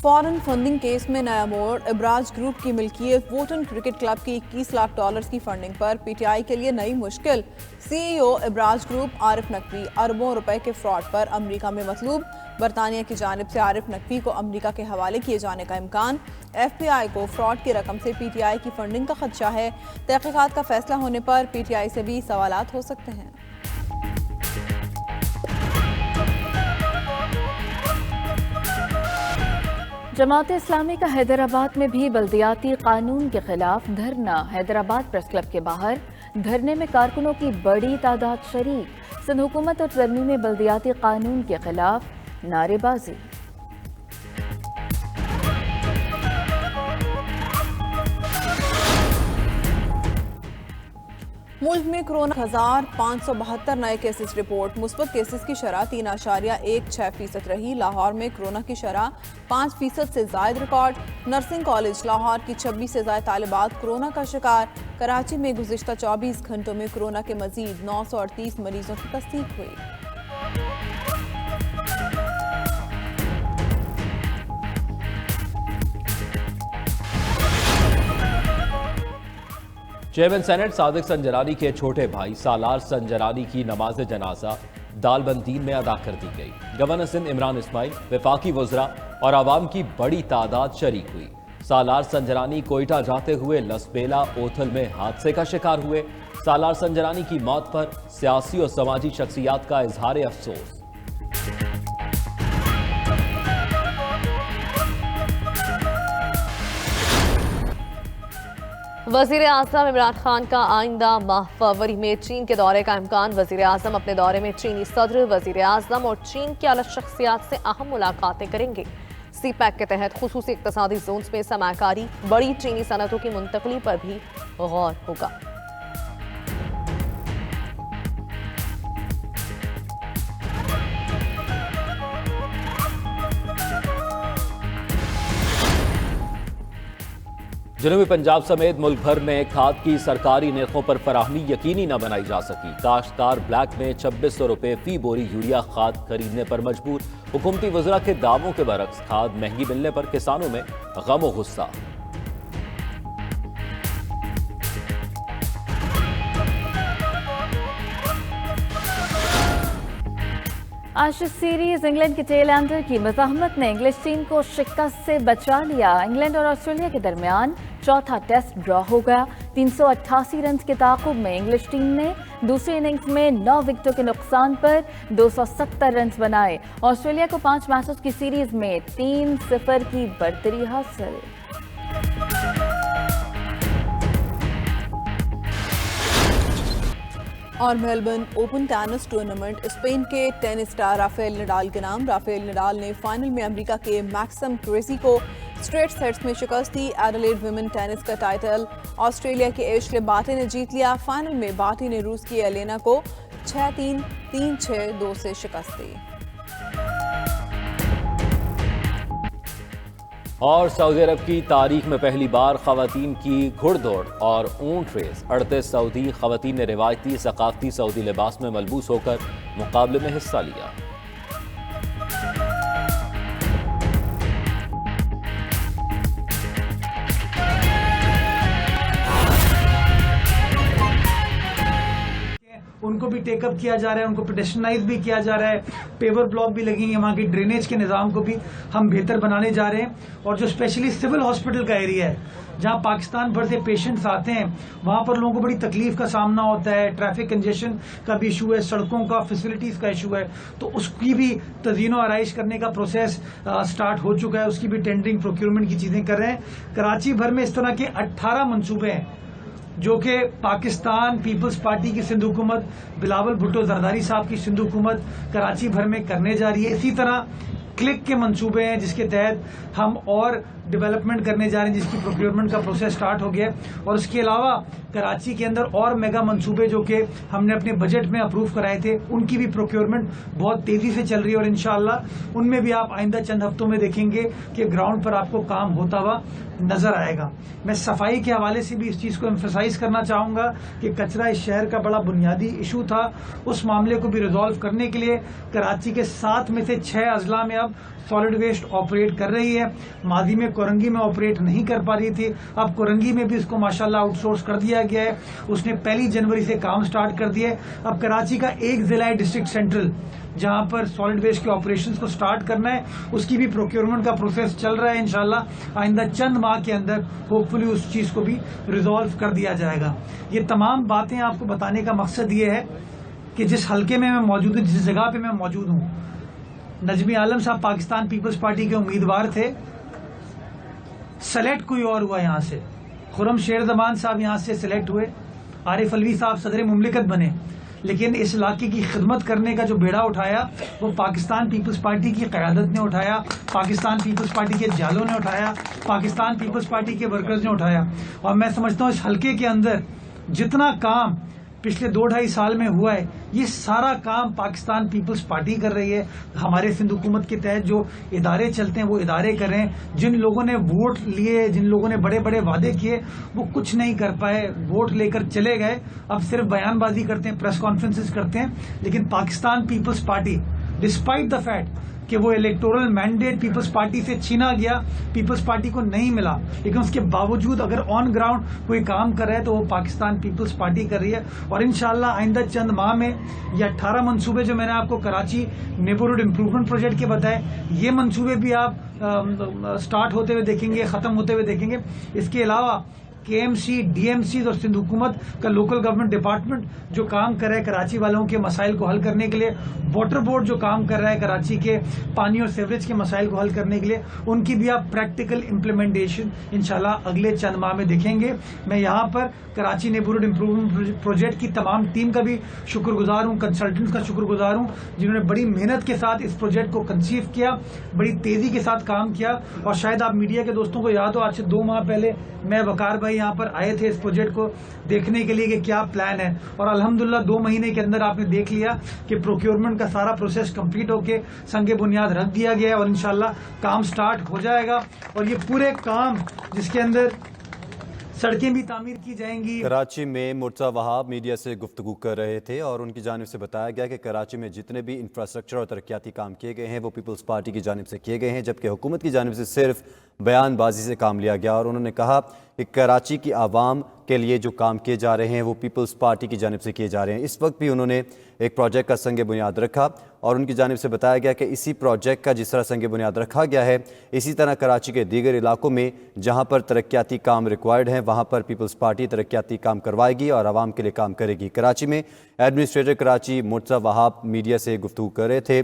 Foreign funding case میں نیا موڑ، ابراج گروپ کی ملکیت ووٹن کرکٹ کلب کی $21 لاکھ کی funding per P T I کے لیے نئی مشکل۔ سی ای او ابراج گروپ عارف نقوی اربوں روپے کے فراڈ پر امریکہ میں مطلوب، برطانیہ کی جانب سے عارف نقوی کو امریکہ کے حوالے کیے جانے کا امکان۔ ایف بی آئی کو فراڈ کی رقم سے پی ٹی آئی کی فنڈنگ کا خدشہ ہے، تحقیقات کا فیصلہ ہونے پر پی ٹی آئی سے بھی سوالات ہو سکتے ہیں۔ جماعت اسلامی کا حیدرآباد میں بھی بلدیاتی قانون کے خلاف دھرنا۔ حیدرآباد پریس کلب کے باہر دھرنے میں کارکنوں کی بڑی تعداد شریک۔ سندھ حکومت اور ترمیم بلدیاتی قانون کے خلاف نعرے بازی۔ ملک میں کرونا 1572 نئے کیسز رپورٹ، مثبت کیسز کی شرح 3.16% رہی۔ لاہور میں کرونا کی شرح 5% سے زائد ریکارڈ۔ نرسنگ کالج لاہور کی 26 سے زائد طالبات کرونا کا شکار۔ کراچی میں گزشتہ 24 گھنٹوں میں کرونا کے مزید 938 مریضوں کی تصدیق ہوئی۔ چیئرمین سینٹ صادق سنجرانی کے چھوٹے بھائی سالار سنجرانی کی نماز جنازہ دالبندین میں ادا کر دی گئی۔ گورنر سندھ عمران اسماعیل، وفاقی وزراء اور عوام کی بڑی تعداد شریک ہوئی۔ سالار سنجرانی کوئٹہ جاتے ہوئے لسبیلا اوتھل میں حادثے کا شکار ہوئے۔ سالار سنجرانی کی موت پر سیاسی اور سماجی شخصیات کا اظہار افسوس۔ وزیر اعظم عمران خان کا آئندہ ماہ فروری میں چین کے دورے کا امکان۔ وزیر اعظم اپنے دورے میں چینی صدر، وزیر اعظم اور چین کے اعلیٰ شخصیات سے اہم ملاقاتیں کریں گے۔ سی پیک کے تحت خصوصی اقتصادی زونز میں سرمایہ کاری، بڑی چینی صنعتوں کی منتقلی پر بھی غور ہوگا۔ جنوبی پنجاب سمیت ملک بھر میں کھاد کی سرکاری نرخوں پر فراہمی یقینی نہ بنائی جا سکی۔ کاشتکار بلیک میں 2600 روپے فی بوری یوریا کھاد خریدنے پر مجبور۔ حکومتی وزراء کے دعووں کے برعکس کھاد مہنگی ملنے پر کسانوں میں غم و غصہ۔ ایشز سیریز انگلینڈ کے ٹیل اینڈر کی مزاحمت نے انگلش ٹیم کو شکست سے بچا لیا۔ انگلینڈ اور آسٹریلیا کے درمیان چوتھا ٹیسٹ ڈرا ہو گیا۔ 388 رنز کے تعاقب میں انگلش ٹیم نے دوسری اننگز میں 9 وکٹوں کے نقصان پر 270 رنز بنائے۔ آسٹریلیا کو 5 میچز کی سیریز میں 3-0 کی برتری حاصل۔ اور Melbourne open tennis tournament Spain کے ٹینس اسٹار رافیل نڈال کے نام۔ رافیل نڈال نے فائنل میں امریکہ کے میکسم کریزی کو اسٹریٹ سیٹس میں شکست دی۔ ایڈیلیڈ ویمن ٹینس کا ٹائٹل آسٹریلیا کے ایشلے بارٹی نے جیت لیا۔ فائنل میں بارٹی نے روس کی ایلینا کو 6-3، 3-6، 2 سے شکست دی۔ اور سعودی عرب کی تاریخ میں پہلی بار خواتین کی گھڑ دوڑ اور اونٹ ریس۔ 38 سعودی خواتین نے روایتی ثقافتی سعودی لباس میں ملبوس ہو کر مقابلے میں حصہ لیا۔ ان کو بھی ٹیک اپ کیا جا رہا ہے، ان کو پیڈسٹرنائز بھی کیا جا رہا ہے، پیور بلاک بھی لگیں گے، وہاں کی ڈرینیج کے نظام کو بھی ہم بہتر بنانے جا رہے ہیں۔ اور جو اسپیشلی سول ہاسپٹل کا ایریا ہے جہاں پاکستان بھر سے پیشنٹس آتے ہیں، وہاں پر لوگوں کو بڑی تکلیف کا سامنا ہوتا ہے، ٹریفک کنجیشن کا بھی ایشو ہے، سڑکوں کا فیسلٹیز کا ایشو ہے، تو اس کی بھی تزئین و آرائش کرنے کا پروسیس سٹارٹ ہو چکا ہے، اس کی بھی ٹینڈرنگ پروکیورمنٹ کی چیزیں کر رہے ہیں۔ کراچی بھر میں اس طرح کے 18 منصوبے ہیں جو کہ پاکستان پیپلز پارٹی کی سندھ حکومت، بلاول بھٹو زرداری صاحب کی سندھ حکومت کراچی بھر میں کرنے جا رہی ہے۔ اسی طرح کلک کے منصوبے ہیں جس کے تحت ہم اور डेवलपमेंट करने जा रहे हैं जिसकी प्रोक्योरमेंट का प्रोसेस स्टार्ट हो गया है। और उसके अलावा कराची के अंदर और मेगा मंसूबे जो कि हमने अपने बजट में अप्रूव कराए थे उनकी भी प्रोक्योरमेंट बहुत तेजी से चल रही है और इंशाअल्लाह उनमें भी आप आइंदा चंद हफ्तों में देखेंगे कि ग्राउंड पर आपको काम होता हुआ नजर आएगा। मैं सफाई के हवाले से भी इस चीज को एम्फसाइज करना चाहूंगा कि कचरा इस शहर का बड़ा बुनियादी इशू था, उस मामले को भी रिजॉल्व करने के लिए कराची के 7 में से 6 अजला में अब सॉलिड वेस्ट ऑपरेट कर रही है। माजी में कोरंगी में ऑपरेट नहीं कर पा रही थी, अब कोरंगी में भी इसको माशाल्लाह आउटसोर्स कर दिया गया है। उसने 1 जनवरी से काम स्टार्ट कर दिया है। अब कराची का एक जिला है डिस्ट्रिक्ट सेंट्रल जहां पर सॉलिड वेस्ट के ऑपरेशंस को स्टार्ट करना है, उसकी भी प्रोक्योरमेंट का प्रोसेस चल रहा है। इंशाल्लाह आइंदा चंद माह के अंदर होपफुली उस चीज को भी रिजॉल्व कर दिया जाएगा। ये तमाम बातें आपको बताने का मकसद ये है कि जिस हलके में मैं मौजूद हूँ, जिस जगह पे मैं मौजूद हूँ, नजमी आलम साहब पाकिस्तान पीपल्स पार्टी के उम्मीदवार थे, सेलेक्ट कोई और हुआ यहाँ से, खुरम शेर जमान साहब यहाँ से सिलेक्ट हुए, आरिफ अलवी साहब सदर मुमलिकत बने, लेकिन इस इलाके की खिदमत करने का जो बेड़ा उठाया वो पाकिस्तान पीपल्स पार्टी की क़यादत ने उठाया, पाकिस्तान पीपल्स पार्टी के जालों ने उठाया, पाकिस्तान पीपल्स पार्टी के वर्कर्स ने उठाया। और मैं समझता हूँ इस हलके के अंदर जितना काम पिछले 2-2.5 साल में हुआ है ये सारा काम पाकिस्तान पीपल्स पार्टी कर रही है। हमारे सिंध हुकूमत के तहत जो इदारे चलते हैं वो इदारे कर रहे हैं। जिन लोगों ने वोट लिए, जिन लोगों ने बड़े बड़े वादे किए वो कुछ नहीं कर पाए, वोट लेकर चले गए, अब सिर्फ बयानबाजी करते हैं, प्रेस कॉन्फ्रेंसेस करते हैं। लेकिन Pakistan Peoples Party despite the fact कि वो इलेक्टोरल मैंडेट पीपल्स पार्टी से छीना गया, पीपल्स पार्टी को नहीं मिला, लेकिन उसके बावजूद अगर ऑन ग्राउंड कोई काम कर रहा है तो वो पाकिस्तान पीपल्स पार्टी कर रही है। और इंशाल्लाह आइंदा चंद माह में ये 18 मंसूबे जो मैंने आपको कराची नेबरहुड इम्प्रूवमेंट प्रोजेक्ट के बताए, ये मंसूबे भी आप स्टार्ट होते हुए देखेंगे, खत्म होते हुए देखेंगे। इसके अलावा KMC, DMC और सिंध हुकूमत का लोकल गवर्नमेंट डिपार्टमेंट जो काम कर रहा है कराची वालों के मसाइल को हल करने के लिए, वाटर बोर्ड जो काम कर रहा है कराची के पानी और सीवरेज के मसाइल को हल करने के लिए, उनकी भी आप प्रैक्टिकल इम्प्लीमेंटेशन इंशाल्लाह अगले चंद माह में देखेंगे। मैं यहाँ पर कराची नेबरहुड इम्प्रूवमेंट प्रोजेक्ट की तमाम टीम का भी शुक्रगुजार हूँ, कंसल्टेंट्स का शुक्रगुजार हूँ जिन्होंने बड़ी मेहनत के साथ इस प्रोजेक्ट को कंसीव किया, बड़ी तेजी के साथ काम किया। और शायद आप मीडिया के दोस्तों को याद हो, आज से 2 माह पहले मैं वकार भाई यहाँ पर आए थे इस प्रोजेक्ट को देखने के लिए कि क्या प्लान है, और अल्हम्दुलिल्लाह 2 महीने के अंदर आपने देख लिया कि प्रोक्योरमेंट का सारा प्रोसेस कंप्लीट होके संगे बुनियाद रख दिया गया है और इंशाल्लाह काम स्टार्ट हो जाएगा। और ये पूरे काम जिसके अंदर सड़कें भी तामीर की जाएंगी। कराची में मुर्तज़ा वहाब मीडिया से गुफ्तगू कर रहे थे और उनकी जानिब से बताया गया कि कराची में जितने भी इंफ्रास्ट्रक्चर और तरक्याती काम किए गए हैं वो पीपल्स पार्टी की जानिब से किए गए हैं, जबकि हुकूमत की जानिब से सिर्फ बयानबाजी से काम लिया गया। और उन्होंने कहा कि कराची की आवाम के लिए जो काम किए जा रहे हैं वो पीपल्स पार्टी की जानिब से किए जा रहे हैं। इस वक्त भी उन्होंने एक प्रोजेक्ट का संग बुनियाद रखा और उनकी जानिब से बताया गया कि इसी प्रोजेक्ट का जिस तरह संग बुनियाद रखा गया है, इसी तरह कराची के दीगर इलाकों में जहां पर तरक्याती काम रिक्वायर्ड हैं वहां पर पीपल्स पार्टी तरक्याती काम करवाएगी और आवाम के लिए काम करेगी। कराची में एडमिनिस्ट्रेटर कराची मुर्तज़ा वहाब मीडिया से गुफ्तगू कर रहे थे।